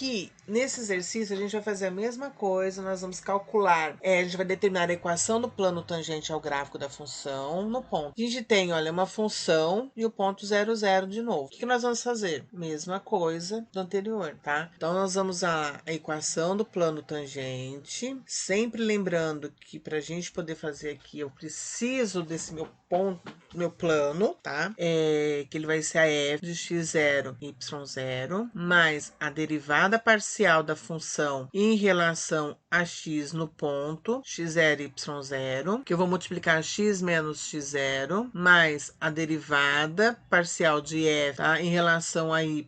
aqui, nesse exercício, a gente vai fazer a mesma coisa, nós vamos calcular, a gente vai determinar a equação do plano tangente ao gráfico da função no ponto. A gente tem, olha, uma função e o ponto 0, 0 de novo. O que nós vamos fazer? Mesma coisa do anterior, tá? Então, nós vamos usar a equação do plano tangente, sempre lembrando que para a gente poder fazer aqui, eu preciso desse meu ponto, meu plano, tá? Que ele vai ser a f de x0, y0, mais a derivada parcial da função em relação a x no ponto, x0, y0, que eu vou multiplicar x menos x0, mais a derivada parcial de f, tá? Em relação a y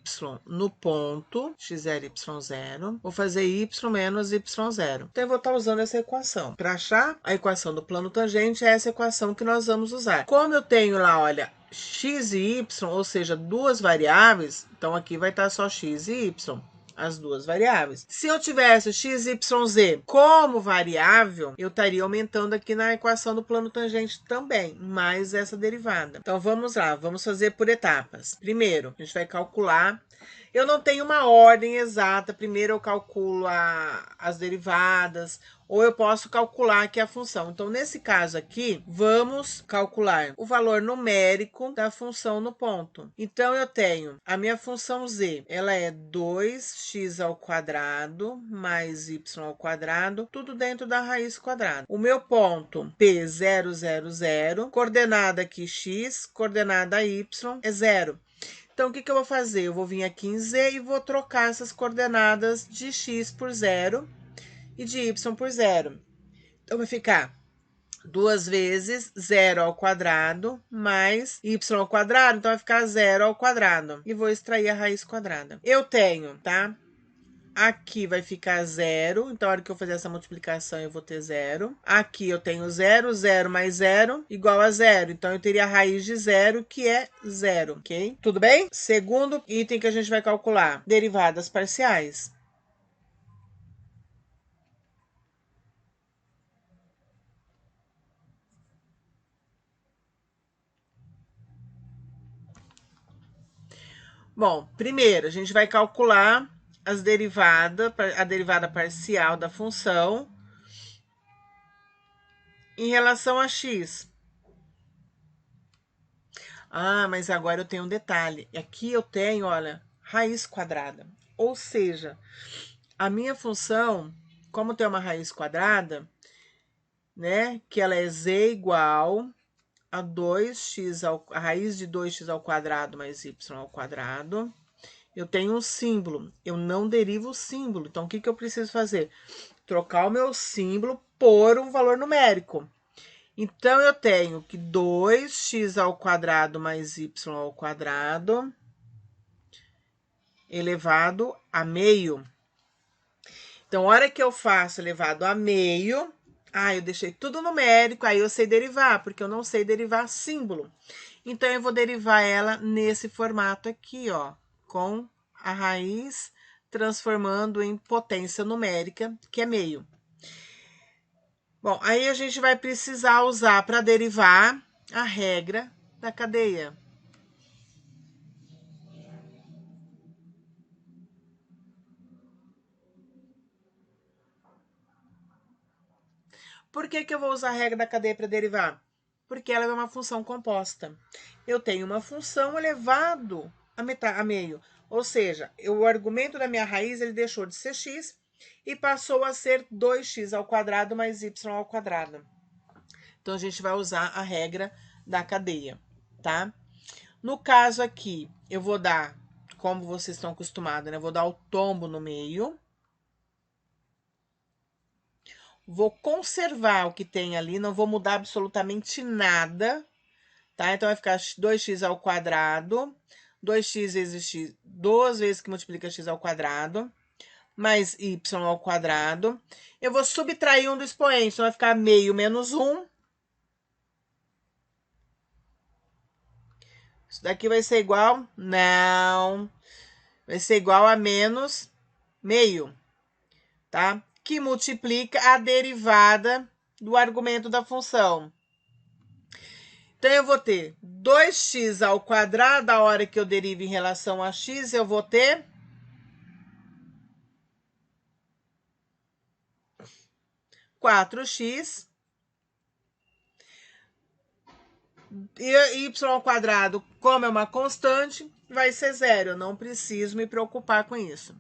no ponto, x0, y0. Vou fazer y menos y0. Então, eu vou estar usando essa equação. Para achar a equação do plano tangente, é essa equação que nós vamos usar. Como eu tenho lá, olha, x e y, ou seja, duas variáveis, então aqui vai estar só x e y, as duas variáveis. Se eu tivesse x, y, z como variável, eu estaria aumentando aqui na equação do plano tangente também, mais essa derivada. Então, vamos lá, vamos fazer por etapas. Primeiro, a gente vai calcular. Eu não tenho uma ordem exata. Primeiro eu calculo as derivadas, ou eu posso calcular aqui a função. Então, nesse caso aqui, vamos calcular o valor numérico da função no ponto. Então, eu tenho a minha função z, ela é 2x ao quadrado mais y ao quadrado, tudo dentro da raiz quadrada. O meu ponto P, 0, 0, 0, coordenada aqui x, coordenada y é 0. Então, o que eu vou fazer? Eu vou vir aqui em z e vou trocar essas coordenadas de x por 0 e de y por 0. Então, vai ficar 2 vezes 0 ao quadrado mais y ao quadrado, então vai ficar 0 ao quadrado. E vou extrair a raiz quadrada. Eu tenho, tá? Aqui vai ficar 0, então, a hora que eu fazer essa multiplicação, eu vou ter 0. Aqui eu tenho 0, 0 mais 0, igual a 0. Então, eu teria a raiz de 0, que é 0, ok? Tudo bem? Segundo item que a gente vai calcular, derivadas parciais. Bom, primeiro, a gente vai calcular a derivada parcial da função em relação a x. Ah, mas agora eu tenho um detalhe. Aqui eu tenho, olha, raiz quadrada. Ou seja, a minha função, como tem uma raiz quadrada, né, que ela é z igual a 2x a raiz de 2x ao quadrado mais y ao quadrado. Eu tenho um símbolo, eu não derivo o símbolo. Então, o que eu preciso fazer? Trocar o meu símbolo por um valor numérico. Então, eu tenho que 2x ao quadrado mais y ao quadrado elevado a meio. Então, a hora que eu faço elevado a meio, eu deixei tudo numérico, aí eu sei derivar, porque eu não sei derivar símbolo. Então, eu vou derivar ela nesse formato aqui, ó, com a raiz transformando em potência numérica, que é meio. Bom, aí a gente vai precisar usar para derivar a regra da cadeia. Por que eu vou usar a regra da cadeia para derivar? Porque ela é uma função composta. Eu tenho uma função elevado a meio. Ou seja, o argumento da minha raiz ele deixou de ser x e passou a ser 2x ao quadrado mais y ao quadrado. Então, a gente vai usar a regra da cadeia, tá? No caso aqui, eu vou dar, como vocês estão acostumados, né? Eu vou dar o tombo no meio. Vou conservar o que tem ali, não vou mudar absolutamente nada, tá? Então, vai ficar 2x ao quadrado, 2x vezes x, 2 vezes que multiplica x ao quadrado, mais y ao quadrado. Eu vou subtrair um do expoente, então vai ficar meio menos 1. Isso daqui vai ser igual? Não. Vai ser igual a menos meio, tá? Que multiplica a derivada do argumento da função. Então, eu vou ter 2x ao quadrado, a hora que eu derivo em relação a x, eu vou ter 4x e y ao quadrado, como é uma constante, vai ser zero. Eu não preciso me preocupar com isso.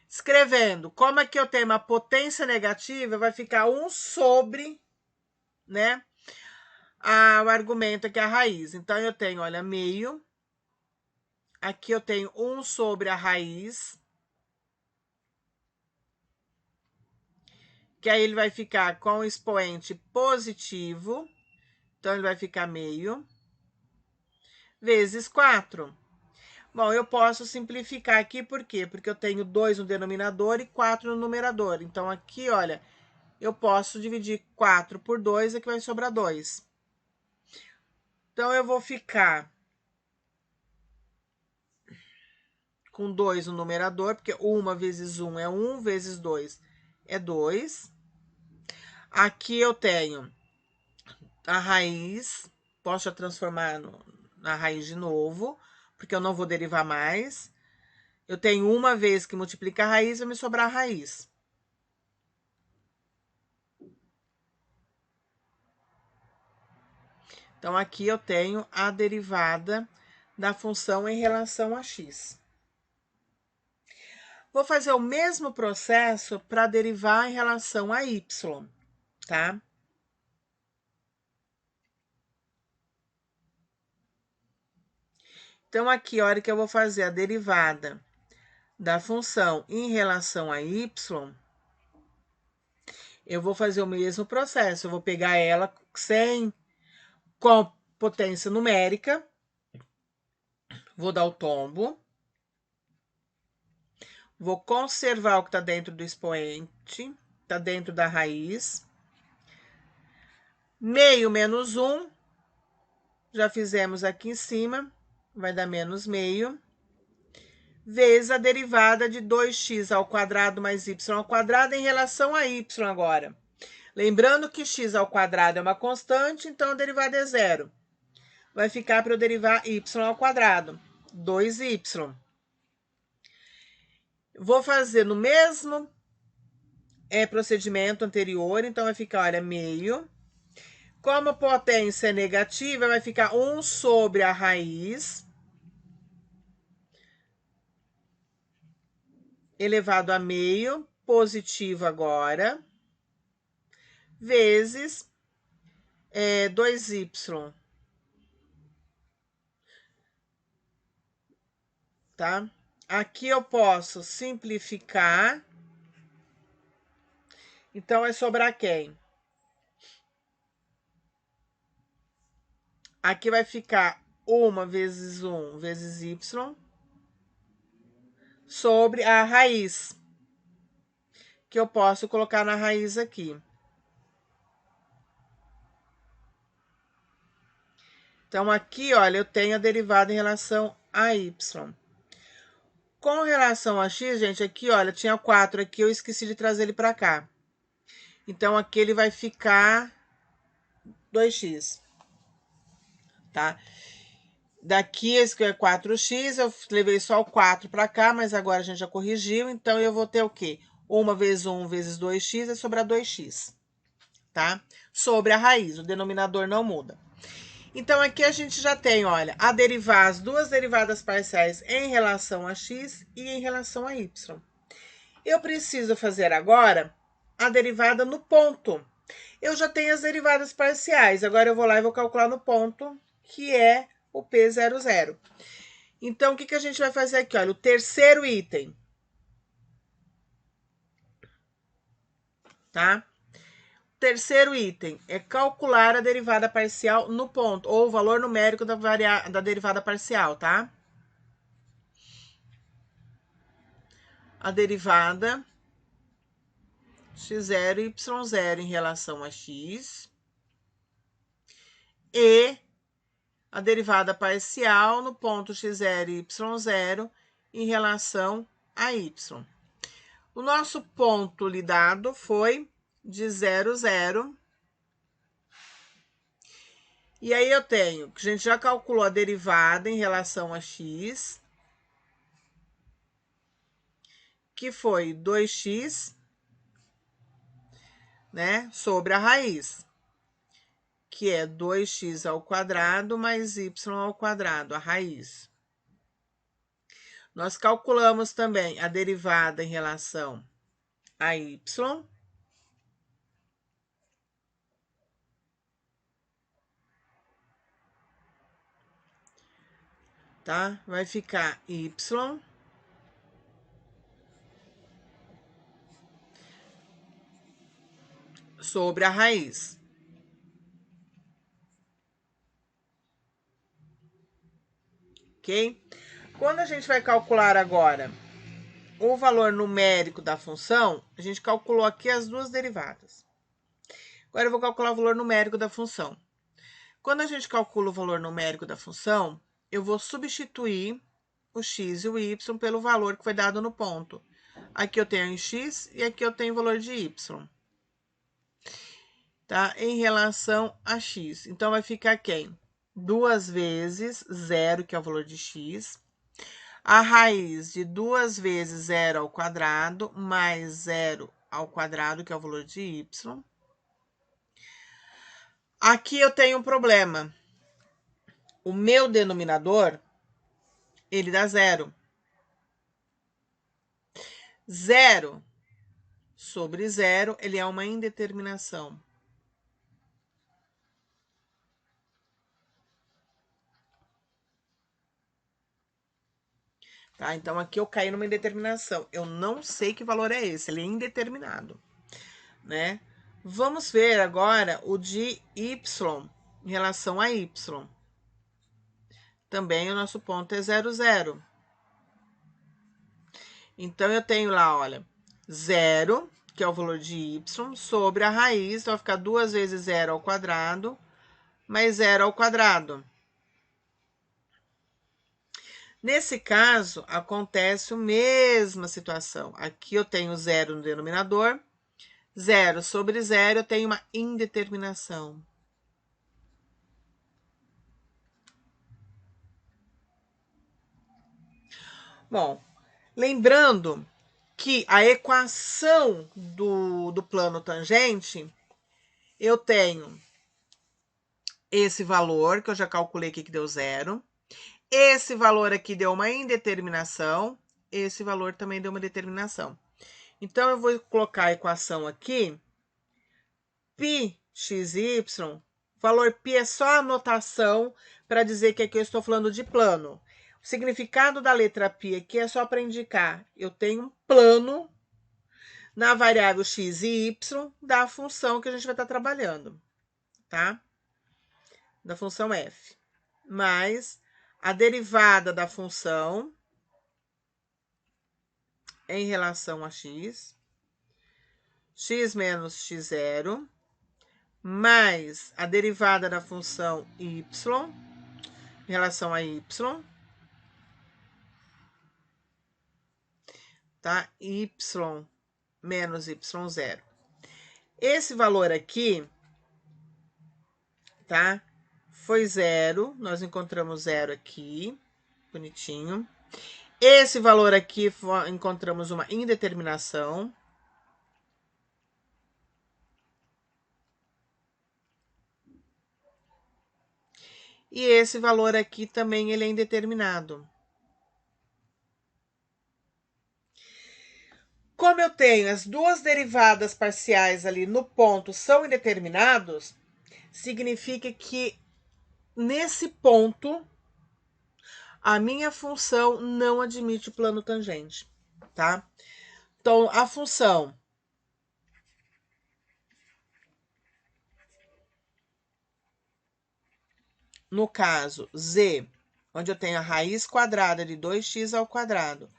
Escrevendo, como aqui eu tenho uma potência negativa, vai ficar 1 sobre, né, o argumento aqui, a raiz. Então, eu tenho, olha, meio. Aqui eu tenho 1 sobre a raiz. Que aí ele vai ficar com o expoente positivo. Então, ele vai ficar meio. Vezes 4. Bom, eu posso simplificar aqui, por quê? Porque eu tenho 2 no denominador e 4 no numerador. Então, aqui, olha, eu posso dividir 4 por 2, aqui vai sobrar 2. Então, eu vou ficar com 2 no numerador, porque 1 vezes 1 é 1, vezes 2 é 2. Aqui eu tenho a raiz, posso já transformar na raiz de novo, porque eu não vou derivar mais. Eu tenho uma vez que multiplica a raiz, vai me sobrar a raiz. Então, aqui eu tenho a derivada da função em relação a x. Vou fazer o mesmo processo para derivar em relação a y, tá? Então, aqui, a hora que eu vou fazer a derivada da função em relação a y, eu vou fazer o mesmo processo. Eu vou pegar ela com potência numérica, vou dar o tombo, vou conservar o que está dentro do expoente, está dentro da raiz. Meio menos 1, já fizemos aqui em cima, vai dar menos meio, vezes a derivada de 2x ao quadrado mais y ao quadrado em relação a y agora. Lembrando que x ao quadrado é uma constante, então a derivada é zero. Vai ficar para eu derivar y ao quadrado, 2y. Vou fazer no mesmo procedimento anterior, então vai ficar, olha, meio. Como a potência é negativa, vai ficar 1 sobre a raiz elevado a meio, positivo agora, vezes 2y. Tá? Aqui eu posso simplificar. Então, vai sobrar quem? Aqui vai ficar 1 vezes 1 vezes y sobre a raiz, que eu posso colocar na raiz aqui. Então, aqui, olha, eu tenho a derivada em relação a y. Com relação a x, gente, aqui, olha, tinha 4 aqui, eu esqueci de trazer ele para cá. Então, aqui ele vai ficar 2x, tá? Daqui, esse que é 4x, eu levei só o 4 para cá, mas agora a gente já corrigiu, então eu vou ter o quê? 1 vezes 1 vezes 2x vai sobrar 2x, tá? Sobre a raiz, o denominador não muda. Então, aqui a gente já tem, olha, as duas derivadas parciais em relação a x e em relação a y. Eu preciso fazer agora a derivada no ponto. Eu já tenho as derivadas parciais, agora eu vou lá e vou calcular no ponto, que é o P00. Então, o que a gente vai fazer aqui? Olha, o terceiro item. Tá? Terceiro item é calcular a derivada parcial no ponto, ou o valor numérico da derivada parcial, tá? A derivada x0 e y0 em relação a x e a derivada parcial no ponto x0 e y0 em relação a y. O nosso ponto lidado foi de 0, 0. E aí eu tenho, que a gente já calculou a derivada em relação a x, que foi 2x né, sobre a raiz, que é 2x ao quadrado mais y ao quadrado, a raiz. Nós calculamos também a derivada em relação a y. Tá? Vai ficar y sobre a raiz. Ok? Quando a gente vai calcular agora o valor numérico da função, a gente calculou aqui as duas derivadas. Agora eu vou calcular o valor numérico da função. Quando a gente calcula o valor numérico da função, eu vou substituir o x e o y pelo valor que foi dado no ponto. Aqui eu tenho x e aqui eu tenho o valor de y. Tá? Em relação a x. Então, vai ficar quem? 2 vezes 0, que é o valor de x. A raiz de 2 vezes 0 ao quadrado, mais 0 ao quadrado, que é o valor de y. Aqui eu tenho um problema. O meu denominador, ele dá 0. 0 sobre 0, ele é uma indeterminação. Tá? Então, aqui eu caí numa indeterminação. Eu não sei que valor é esse, ele é indeterminado, né? Vamos ver agora o de y em relação a y. Também o nosso ponto é 0, 0. Então, eu tenho lá, olha, 0, que é o valor de y, sobre a raiz, então vai ficar 2 vezes 0 ao quadrado, mais 0 ao quadrado. Nesse caso, acontece a mesma situação. Aqui eu tenho 0 no denominador, 0 sobre 0, eu tenho uma indeterminação. Bom, lembrando que a equação do plano tangente, eu tenho esse valor, que eu já calculei aqui que deu 0. Esse valor aqui deu uma indeterminação. Esse valor também deu uma determinação. Então, eu vou colocar a equação aqui. Π, x, y. Valor π é só a anotação para dizer que aqui eu estou falando de plano. O significado da letra π aqui é só para indicar. Eu tenho um plano na variável x e y da função que a gente vai estar trabalhando, tá? Da função f. Mais a derivada da função em relação a x, x menos x0, mais a derivada da função y em relação a y, tá? Y menos y0. Esse valor aqui, tá? Foi 0, nós encontramos 0 aqui, bonitinho. Esse valor aqui, encontramos uma indeterminação. E esse valor aqui também, ele é indeterminado. Como eu tenho as duas derivadas parciais ali no ponto são indeterminados, significa que nesse ponto a minha função não admite o plano tangente, tá? Então, a função no caso z, onde eu tenho a raiz quadrada de 2x ao quadrado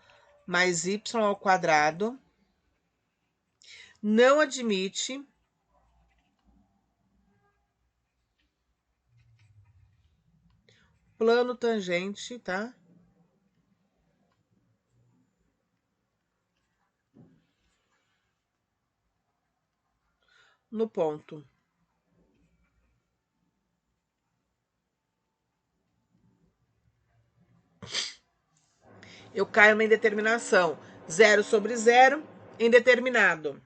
mais y ao quadrado, não admite plano tangente, tá? No ponto. Eu caio numa indeterminação. 0 sobre 0, indeterminado.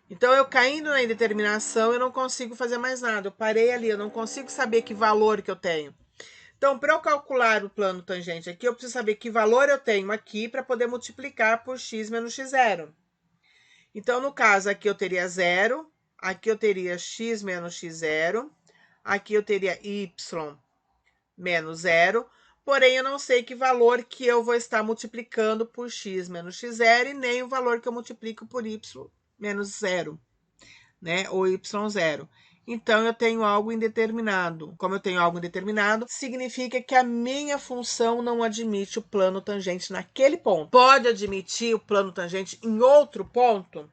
Então, eu caindo na indeterminação, eu não consigo fazer mais nada. Eu parei ali, eu não consigo saber que valor que eu tenho. Então, para eu calcular o plano tangente aqui, eu preciso saber que valor eu tenho aqui para poder multiplicar por x menos x0. Então, no caso, aqui eu teria 0, aqui eu teria x menos x0, aqui eu teria y menos 0, porém eu não sei que valor que eu vou estar multiplicando por x menos x0 e nem o valor que eu multiplico por y menos 0, né? Ou y0. Então, eu tenho algo indeterminado. Como eu tenho algo indeterminado, significa que a minha função não admite o plano tangente naquele ponto. Pode admitir o plano tangente em outro ponto?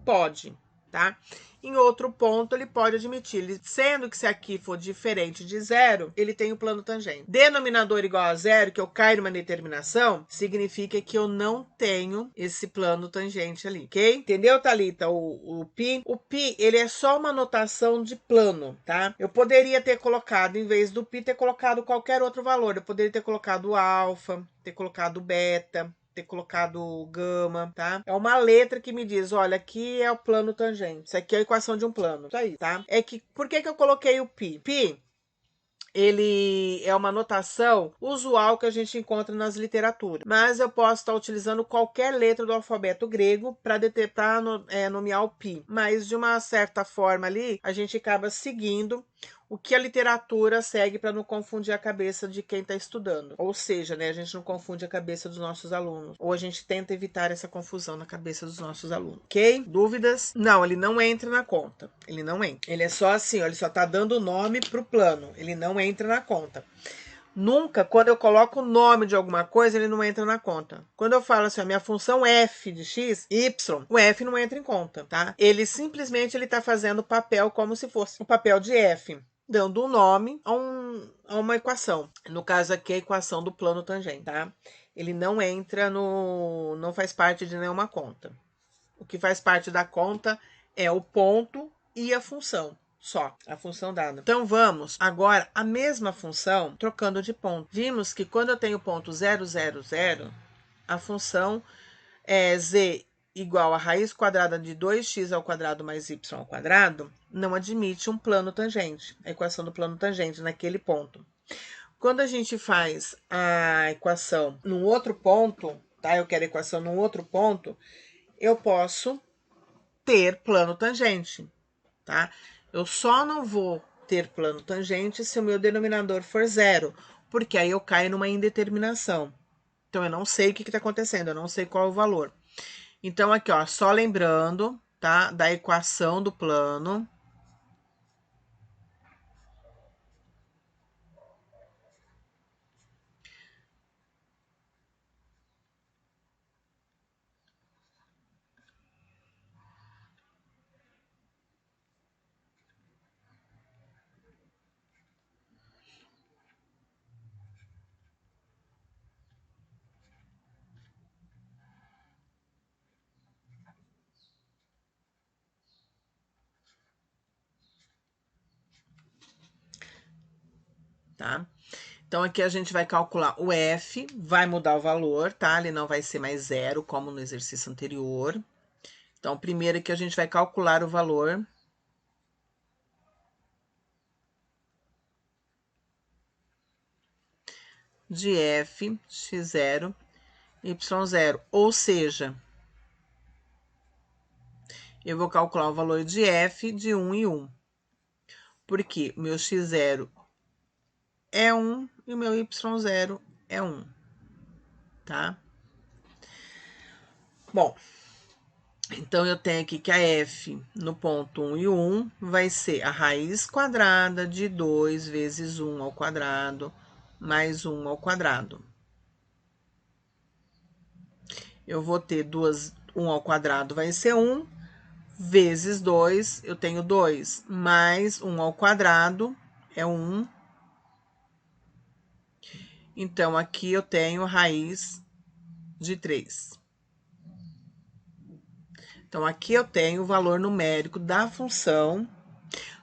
Pode, tá? Em outro ponto, ele pode admitir, sendo que se aqui for diferente de 0, ele tem o plano tangente. Denominador igual a 0, que eu caio numa determinação, significa que eu não tenho esse plano tangente ali, ok? Entendeu, Thalita, o π? O π, ele é só uma notação de plano, tá? Eu poderia ter colocado, em vez do π, ter colocado qualquer outro valor. Eu poderia ter colocado alfa, ter colocado beta, ter colocado gama, tá? É uma letra que me diz, olha, aqui é o plano tangente. Isso aqui é a equação de um plano. Isso aí, tá? É que, por que eu coloquei o π? Π, ele é uma notação usual que a gente encontra nas literaturas. Mas eu posso estar utilizando qualquer letra do alfabeto grego para nomear o π. Mas, de uma certa forma ali, a gente acaba seguindo o que a literatura segue para não confundir a cabeça de quem está estudando. Ou seja, né, a gente não confunde a cabeça dos nossos alunos. Ou a gente tenta evitar essa confusão na cabeça dos nossos alunos. Ok? Dúvidas? Não, ele não entra na conta. Ele não entra. Ele é só assim, ó, ele só está dando o nome para o plano. Ele não entra na conta. Nunca, quando eu coloco o nome de alguma coisa, ele não entra na conta. Quando eu falo assim, a minha função f de x, y, o f não entra em conta, tá? Ele simplesmente ele tá fazendo o papel como se fosse o papel de f, dando um nome a uma equação. No caso aqui, a equação do plano tangente, tá? Ele não entra não faz parte de nenhuma conta. O que faz parte da conta é o ponto e a função. Só a função dada. Então, vamos agora a mesma função trocando de ponto. Vimos que quando eu tenho ponto 0, 0, 0, a função é z igual a raiz quadrada de 2x ao quadrado mais y ao quadrado, não admite um plano tangente, a equação do plano tangente naquele ponto. Quando a gente faz a equação num outro ponto, tá? Eu quero a equação num outro ponto, eu posso ter plano tangente, tá? Eu só não vou ter plano tangente se o meu denominador for 0, porque aí eu caio numa indeterminação. Então, eu não sei o que está acontecendo, eu não sei qual é o valor. Então, aqui, ó, só lembrando, tá? Da equação do plano. Tá? Então, aqui a gente vai calcular o f, vai mudar o valor, tá? Ele não vai ser mais 0, como no exercício anterior. Então, primeiro aqui a gente vai calcular o valor de f, x0, y0. Ou seja, eu vou calcular o valor de f de 1 e 1. Porque o meu x0 é 1 e o meu y0 é 1, tá? Bom, então, eu tenho aqui que a f no ponto 1 e 1 vai ser a raiz quadrada de 2 vezes 1 ao quadrado mais 1 ao quadrado. Eu vou ter 1 ao quadrado vai ser 1, vezes 2, eu tenho 2, mais 1 ao quadrado é 1. Então, aqui eu tenho raiz de 3. Então, aqui eu tenho o valor numérico da função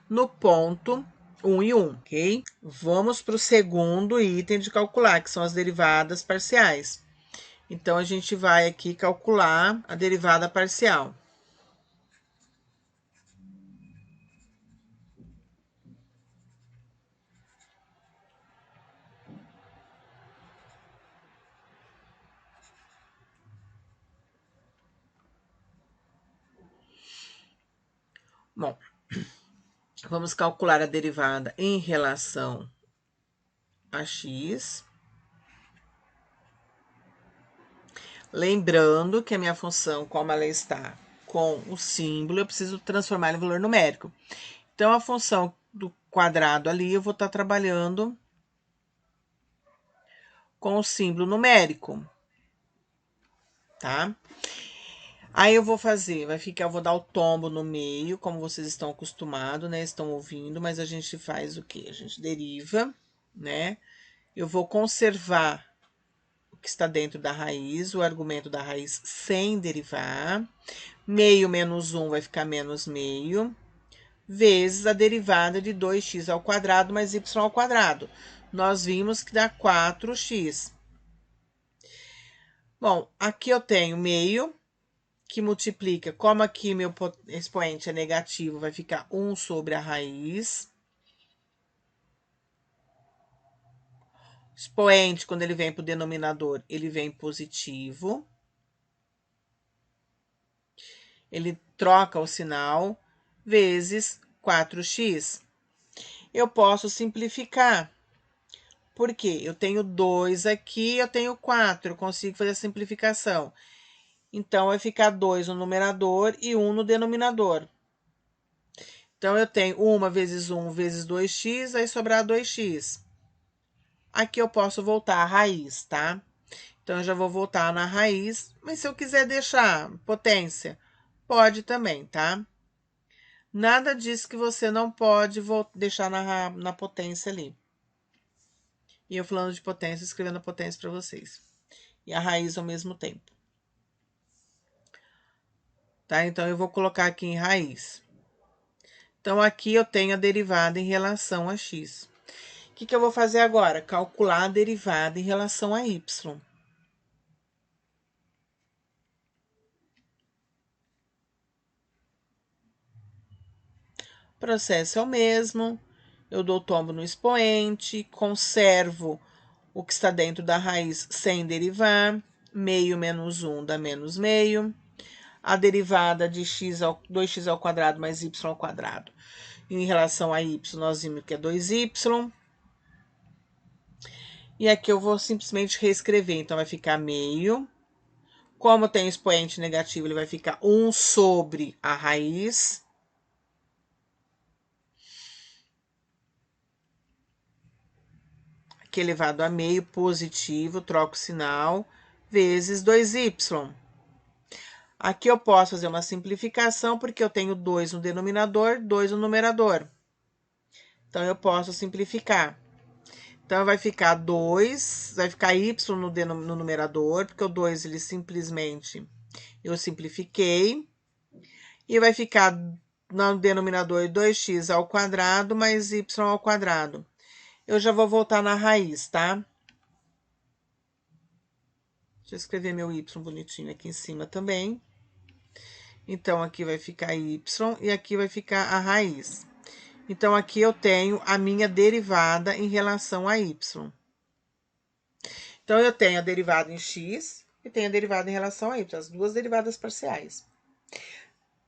no ponto 1 e 1, ok? Vamos para o segundo item de calcular, que são as derivadas parciais. Então, a gente vai aqui calcular a derivada parcial. Bom, vamos calcular a derivada em relação a x. Lembrando que a minha função, como ela está com o símbolo, eu preciso transformar em valor numérico. Então, a função do quadrado ali, eu vou estar trabalhando com o símbolo numérico, tá? Aí eu vou fazer, eu vou dar o tombo no meio, como vocês estão acostumados, né? Estão ouvindo, mas a gente faz o quê? A gente deriva, né? Eu vou conservar o que está dentro da raiz, o argumento da raiz sem derivar. Meio menos 1 vai ficar menos meio, vezes a derivada de 2x ao quadrado mais y ao quadrado. Nós vimos que dá 4x. Bom, aqui eu tenho meio, que multiplica, como aqui meu expoente é negativo, vai ficar 1 sobre a raiz. Expoente, quando ele vem para o denominador, ele vem positivo. Ele troca o sinal, vezes 4x. Eu posso simplificar. Por quê? Eu tenho 2 aqui, eu tenho 4, eu consigo fazer a simplificação. Então, vai ficar 2 no numerador e 1 no denominador. Então, eu tenho 1 vezes 1 vezes 2x, vai sobrar 2x. Aqui eu posso voltar à raiz, tá? Então, eu já vou voltar na raiz, mas se eu quiser deixar potência, pode também, tá? Nada diz que você não pode deixar na potência ali. E eu falando de potência, escrevendo a potência para vocês. E a raiz ao mesmo tempo. Tá? Então, eu vou colocar aqui em raiz. Então, aqui eu tenho a derivada em relação a x. O que eu vou fazer agora? Calcular a derivada em relação a y. O processo é o mesmo. Eu dou tombo no expoente, conservo o que está dentro da raiz sem derivar. Meio menos 1 dá menos meio. A derivada de 2x ao quadrado mais y ao quadrado. Em relação a y, nós vimos que é 2y. E aqui eu vou simplesmente reescrever. Então, vai ficar meio. Como tem expoente negativo, ele vai ficar 1 sobre a raiz. Aqui elevado a meio, positivo, troco o sinal, vezes 2y. Aqui eu posso fazer uma simplificação, porque eu tenho 2 no denominador, 2 no numerador. Então, eu posso simplificar. Então, vai ficar 2, vai ficar y no numerador, porque o 2, ele simplesmente, eu simplifiquei. E vai ficar no denominador 2x ao quadrado mais y ao quadrado. Eu já vou voltar na raiz, tá? Deixa eu escrever meu y bonitinho aqui em cima também. Então, aqui vai ficar y e aqui vai ficar a raiz. Então, aqui eu tenho a minha derivada em relação a y. Então, eu tenho a derivada em x e tenho a derivada em relação a y, as duas derivadas parciais.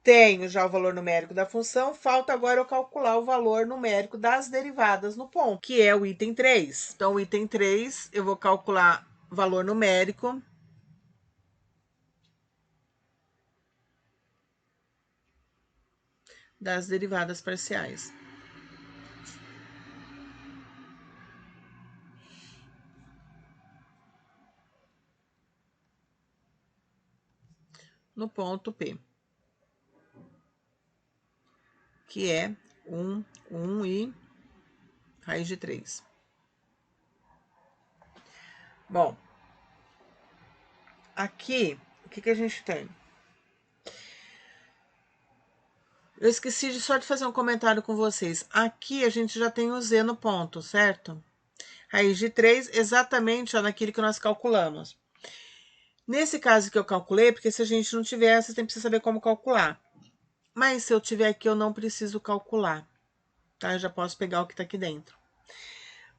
Tenho já o valor numérico da função, falta agora eu calcular o valor numérico das derivadas no ponto, que é o item 3. Então, o item 3, eu vou calcular o valor numérico das derivadas parciais. No ponto P, que é 1 e raiz de 3. Bom, aqui, o que a gente tem? Eu esqueci só de fazer um comentário com vocês. Aqui a gente já tem o z no ponto, certo? Raiz de 3, exatamente naquilo que nós calculamos. Nesse caso que eu calculei, porque se a gente não tiver, você tem que saber como calcular. Mas se eu tiver aqui, eu não preciso calcular, tá? Eu já posso pegar o que tá aqui dentro.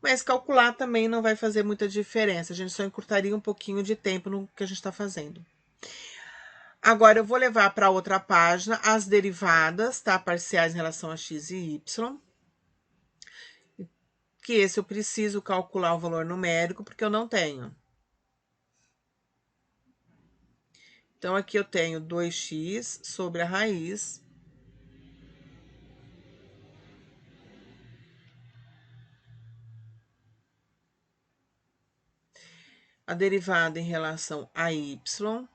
Mas calcular também não vai fazer muita diferença, a gente só encurtaria um pouquinho de tempo no que a gente tá fazendo. Agora, eu vou levar para outra página as derivadas, tá? Parciais em relação a x e y. Que esse eu preciso calcular o valor numérico, porque eu não tenho. Então, aqui eu tenho 2x sobre a raiz. A derivada em relação a y.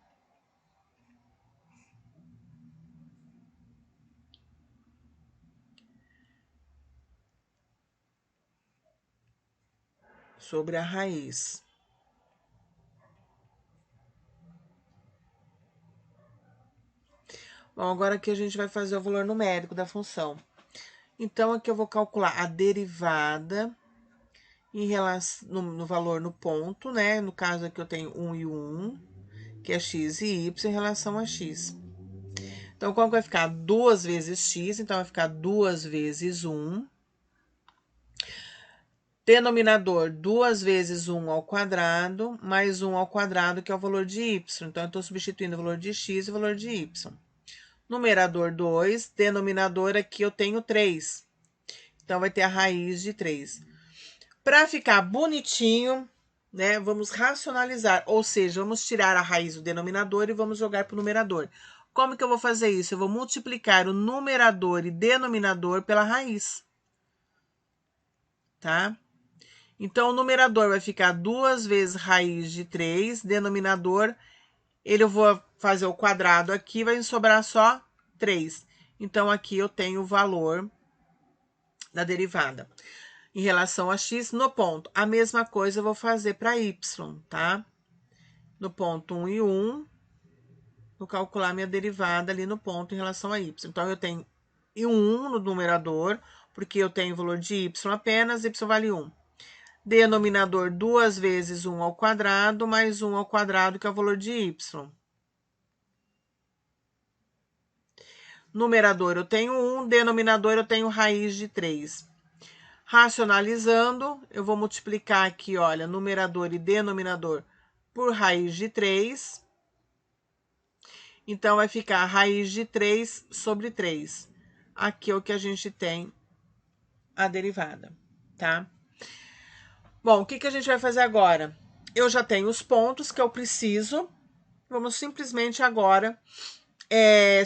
Sobre a raiz. Bom, agora aqui a gente vai fazer o valor numérico da função. Então, aqui eu vou calcular a derivada em relação, no valor no ponto, né? No caso aqui eu tenho 1 e 1, que é x e y em relação a x. Então, como vai ficar 2 vezes x? Então, vai ficar 2 vezes 1. Denominador, 2 vezes 1 ao quadrado, mais 1 ao quadrado, que é o valor de y. Então, eu estou substituindo o valor de x e o valor de y. Numerador 2, denominador aqui eu tenho 3. Então, vai ter a raiz de 3. Para ficar bonitinho, né, vamos racionalizar, ou seja, vamos tirar a raiz do denominador e vamos jogar para o numerador. Como que eu vou fazer isso? Eu vou multiplicar o numerador e denominador pela raiz, tá? Então, o numerador vai ficar 2 vezes raiz de 3, denominador, eu vou fazer o quadrado aqui, vai sobrar só 3. Então, aqui eu tenho o valor da derivada. Em relação a x, no ponto, a mesma coisa eu vou fazer para y, tá? No ponto 1 e 1, vou calcular minha derivada ali no ponto em relação a y. Então, eu tenho 1 no numerador, porque eu tenho o valor de y apenas, y vale 1. Denominador 2 vezes 1 ao quadrado, mais 1 ao quadrado, que é o valor de y. Numerador eu tenho 1, denominador eu tenho raiz de 3. Racionalizando, eu vou multiplicar aqui, olha, numerador e denominador por raiz de 3. Então, vai ficar raiz de 3 sobre 3. Aqui é o que a gente tem a derivada, tá? Bom, o que a gente vai fazer agora? Eu já tenho os pontos que eu preciso. Vamos simplesmente agora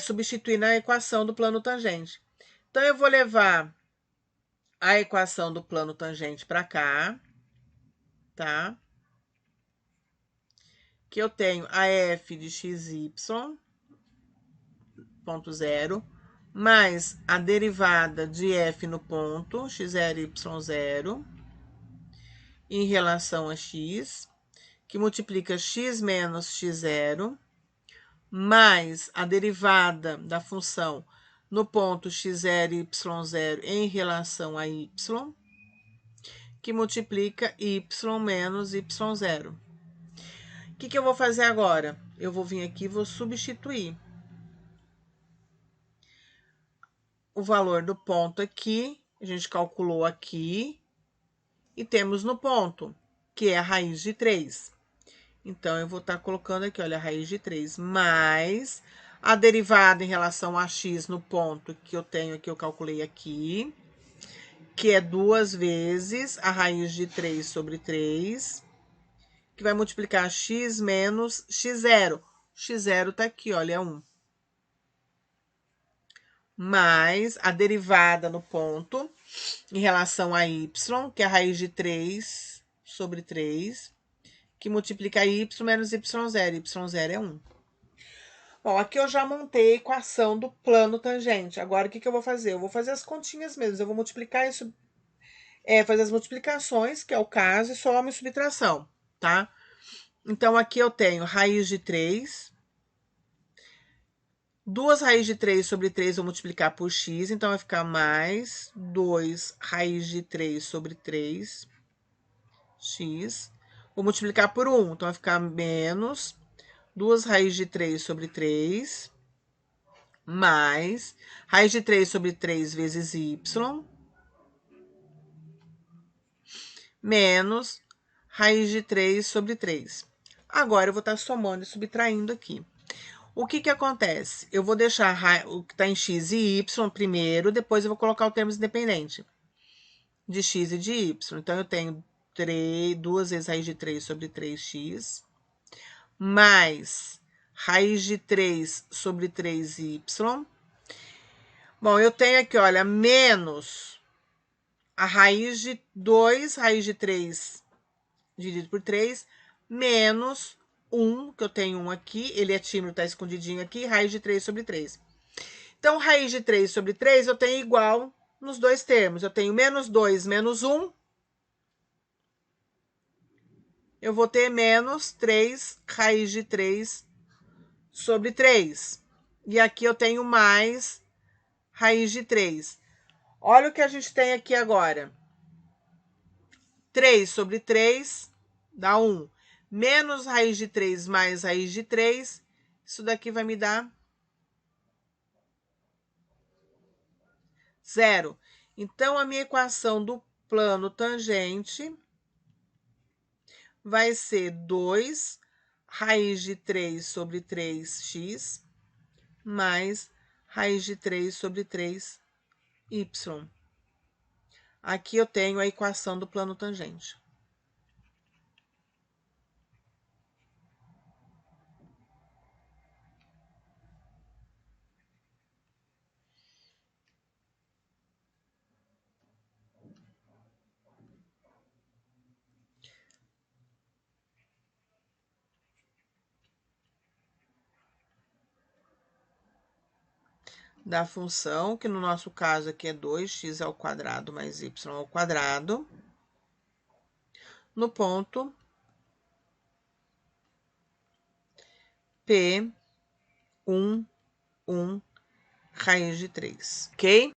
substituir na equação do plano tangente. Então, eu vou levar a equação do plano tangente para cá, tá? Que eu tenho a f de xy, ponto zero, mais a derivada de f no ponto, x0, y0, em relação a x, que multiplica x menos x0, mais a derivada da função no ponto x0 e y0 em relação a y, que multiplica y menos y0. O que eu vou fazer agora? Eu vou vir aqui e vou substituir o valor do ponto aqui, a gente calculou aqui, e temos no ponto, que é a raiz de 3. Então, eu vou estar colocando aqui, olha, a raiz de 3, mais a derivada em relação a x no ponto que eu tenho aqui, eu calculei aqui, que é 2 vezes a raiz de 3 sobre 3, que vai multiplicar x menos x0. X0 tá aqui, olha, é 1. Mais a derivada no ponto em relação a y, que é a raiz de 3 sobre 3, que multiplica y menos y0. Y0 é 1. Bom, aqui eu já montei a equação do plano tangente. Agora, o que eu vou fazer? Eu vou fazer as continhas mesmo. Eu vou multiplicar isso, fazer as multiplicações, que é o caso, e soma e subtração, tá? Então, aqui eu tenho raiz de 3. 2 raiz de 3 sobre 3 vou multiplicar por x, então vai ficar mais 2 raiz de 3 sobre 3, x. Vou multiplicar por 1, então vai ficar menos 2 raiz de 3 sobre 3, mais raiz de 3 sobre 3 vezes y, menos raiz de 3 sobre 3. Agora, eu vou estar somando e subtraindo aqui. O que que acontece? Eu vou deixar o que está em x e y primeiro, depois eu vou colocar o termo independente de x e de y. Então, eu tenho 2 vezes raiz de 3 sobre 3x, mais raiz de 3 sobre 3y. Bom, eu tenho aqui, olha, menos a raiz de 2, raiz de 3 dividido por 3, menos 1, que eu tenho 1 aqui, ele é tímido, tá escondidinho aqui, raiz de 3 sobre 3. Então, raiz de 3 sobre 3 eu tenho igual nos dois termos. Eu tenho menos 2 menos 1. Eu vou ter menos 3 raiz de 3 sobre 3. E aqui eu tenho mais raiz de 3. Olha o que a gente tem aqui agora. 3 sobre 3 dá 1. Menos raiz de 3 mais raiz de 3, isso daqui vai me dar 0. Então, a minha equação do plano tangente vai ser 2 raiz de 3 sobre 3x mais raiz de 3 sobre 3y. Aqui eu tenho a equação do plano tangente. Da função, que no nosso caso aqui é 2x ao quadrado mais y ao quadrado, no ponto P, 1, raiz de 3, ok?